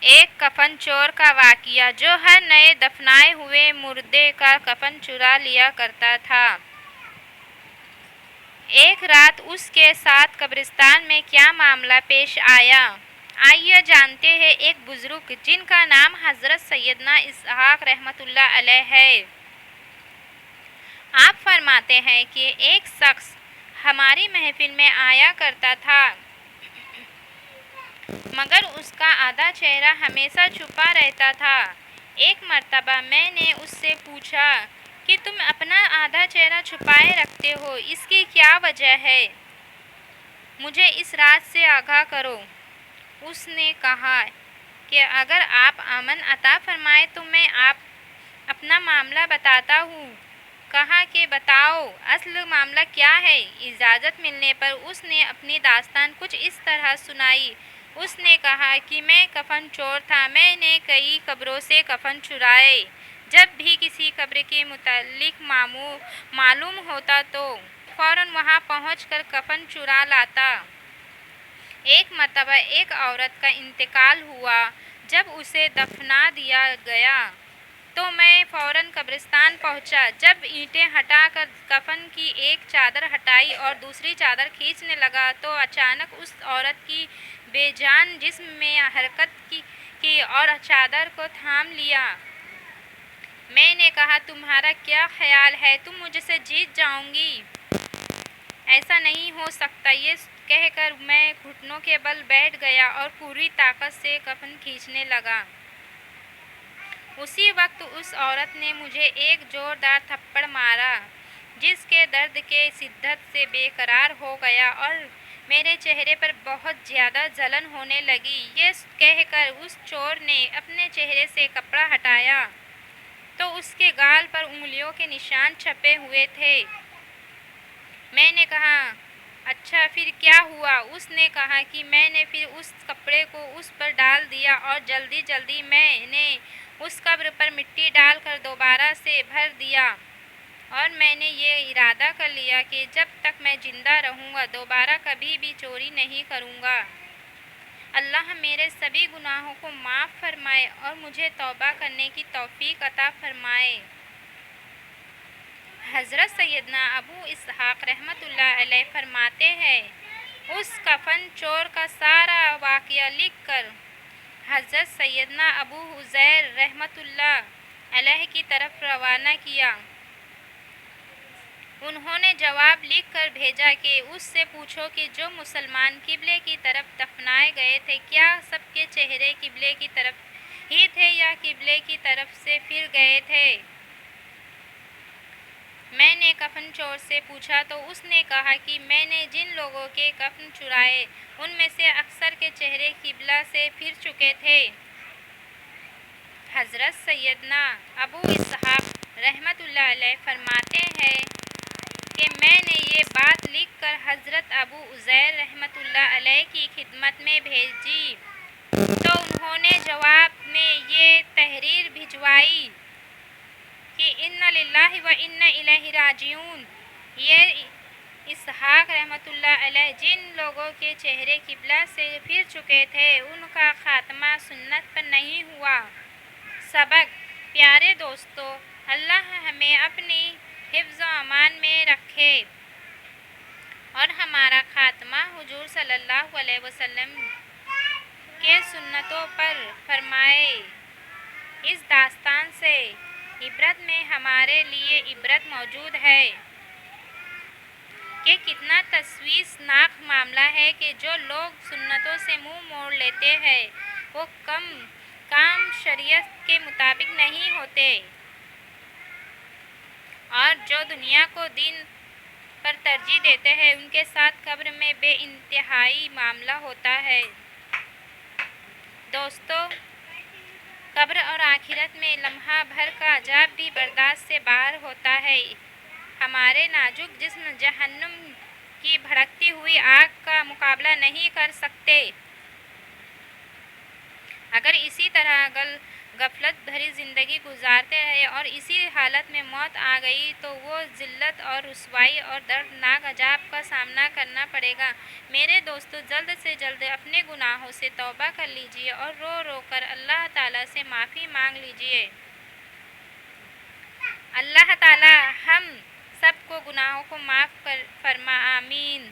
ایک کفن چور کا واقعہ جو ہر نئے دفنائے ہوئے مردے کا کفن چرا لیا کرتا تھا۔ ایک رات اس کے ساتھ قبرستان میں کیا معاملہ پیش آیا، آئیے جانتے ہیں۔ ایک بزرگ جن کا نام حضرت سیدنا اسحاق رحمۃ اللہ علیہ ہے، آپ فرماتے ہیں کہ ایک شخص ہماری محفل میں آیا کرتا تھا، مگر اس کا آدھا چہرہ ہمیشہ چھپا رہتا تھا۔ ایک مرتبہ میں نے اس سے پوچھا کہ تم اپنا آدھا چہرہ چھپائے رکھتے ہو، اس کی کیا وجہ ہے؟ مجھے اس راز سے آگاہ کرو۔ اس نے کہا کہ اگر آپ امن عطا فرمائیں تو میں اپنا معاملہ بتاتا ہوں۔ کہا کہ بتاؤ، اصل معاملہ کیا ہے؟ اجازت ملنے پر اس نے اپنی داستان کچھ اس طرح سنائی۔ اس نے کہا کہ میں کفن چور تھا، میں نے کئی قبروں سے کفن چرائے۔ جب بھی کسی قبر کے متعلق معلوم ہوتا تو فوراً وہاں پہنچ کر کفن چرا لاتا۔ ایک مرتبہ ایک عورت کا انتقال ہوا۔ جب اسے دفنا دیا گیا تو میں فوراً قبرستان پہنچا۔ جب اینٹیں ہٹا کر کفن کی ایک چادر ہٹائی اور دوسری چادر کھینچنے لگا تو اچانک اس عورت کی بے جان جسم میں حرکت کی اور چادر کو تھام لیا۔ میں نے کہا تمہارا کیا خیال ہے، تم مجھ سے جیت جاؤ گی؟ ایسا نہیں ہو سکتا، یہ کہہ کر میں گھٹنوں کے بل بیٹھ گیا اور پوری طاقت سے کفن کھینچنے لگا۔ اسی وقت اس عورت نے مجھے ایک زوردار تھپڑ مارا، جس کے درد کی شدت سے بے قرار ہو گیا اور میرے چہرے پر بہت زیادہ جلن ہونے لگی۔ یہ کہہ کر اس چور نے اپنے چہرے سے کپڑا ہٹایا تو اس کے گال پر انگلیوں کے نشان چھپے ہوئے تھے۔ میں نے کہا اچھا پھر کیا ہوا؟ اس نے کہا کہ میں نے پھر اس کپڑے کو اس پر ڈال دیا اور جلدی جلدی میں نے اس قبر پر مٹی ڈال کر دوبارہ سے بھر دیا، اور میں نے یہ ارادہ کر لیا کہ جب تک میں زندہ رہوں گا دوبارہ کبھی بھی چوری نہیں کروں گا۔ اللہ میرے سبھی گناہوں کو معاف فرمائے اور مجھے توبہ کرنے کی توفیق عطا فرمائے۔ حضرت سیدنا ابو اسحاق رحمۃ اللہ علیہ فرماتے ہیں، اس کفن چور کا سارا واقعہ لکھ کر حضرت سیدنا ابو حذیر رحمۃ اللہ علیہ کی طرف روانہ کیا۔ انہوں نے جواب لکھ کر بھیجا کہ اس سے پوچھو کہ جو مسلمان قبلے کی طرف دفنائے گئے تھے کیا سب کے چہرے قبلے کی طرف ہی تھے یا قبلے کی طرف سے پھر گئے تھے؟ میں نے کفن چور سے پوچھا تو اس نے کہا کہ میں نے جن لوگوں کے کفن چرائے ان میں سے اکثر کے چہرے قبلہ سے پھر چکے تھے۔ حضرت سیدنا ابو اسحاق رحمۃ اللہ علیہ فرماتے ہیں کہ میں نے یہ بات لکھ کر حضرت ابو حذیر رحمۃ اللہ علیہ کی خدمت میں بھیجی تو انہوں نے جواب میں یہ تحریر بھجوائی کہ انا للہ و انا الیہ راجعون۔ یہ اسحاق رحمۃ اللہ علیہ جن لوگوں کے چہرے قبلہ سے پھر چکے تھے ان کا خاتمہ سنت پر نہیں ہوا۔ سبق: پیارے دوستو، اللہ ہمیں اپنی حفظ و امان میں رکھے اور ہمارا خاتمہ حضور صلی اللہ علیہ وسلم کے سنتوں پر فرمائے۔ اس داستان سے عبرت میں ہمارے لیے عبرت موجود ہے کہ کتنا تشویشناک معاملہ ہے کہ جو لوگ سنتوں سے منہ موڑ لیتے ہیں وہ کام شریعت کے مطابق نہیں ہوتے، اور جو دنیا کو دین پر ترجیح دیتے ہیں ان کے ساتھ قبر میں بے انتہائی معاملہ ہوتا ہے۔ دوستو، قبر اور آخرت میں لمحہ بھر کا عذاب بھی برداشت سے باہر ہوتا ہے۔ ہمارے نازک جسم جہنم کی بھڑکتی ہوئی آگ کا مقابلہ نہیں کر سکتے۔ اگر اسی طرح غفلت بھری زندگی گزارتے رہے اور اسی حالت میں موت آ گئی تو وہ ذلت اور رسوائی اور دردناک عذاب کا سامنا کرنا پڑے گا۔ میرے دوستو، جلد سے جلد اپنے گناہوں سے توبہ کر لیجئے اور رو رو کر اللہ تعالیٰ سے معافی مانگ لیجئے۔ اللہ تعالیٰ ہم سب کو گناہوں کو معاف فرما، آمین۔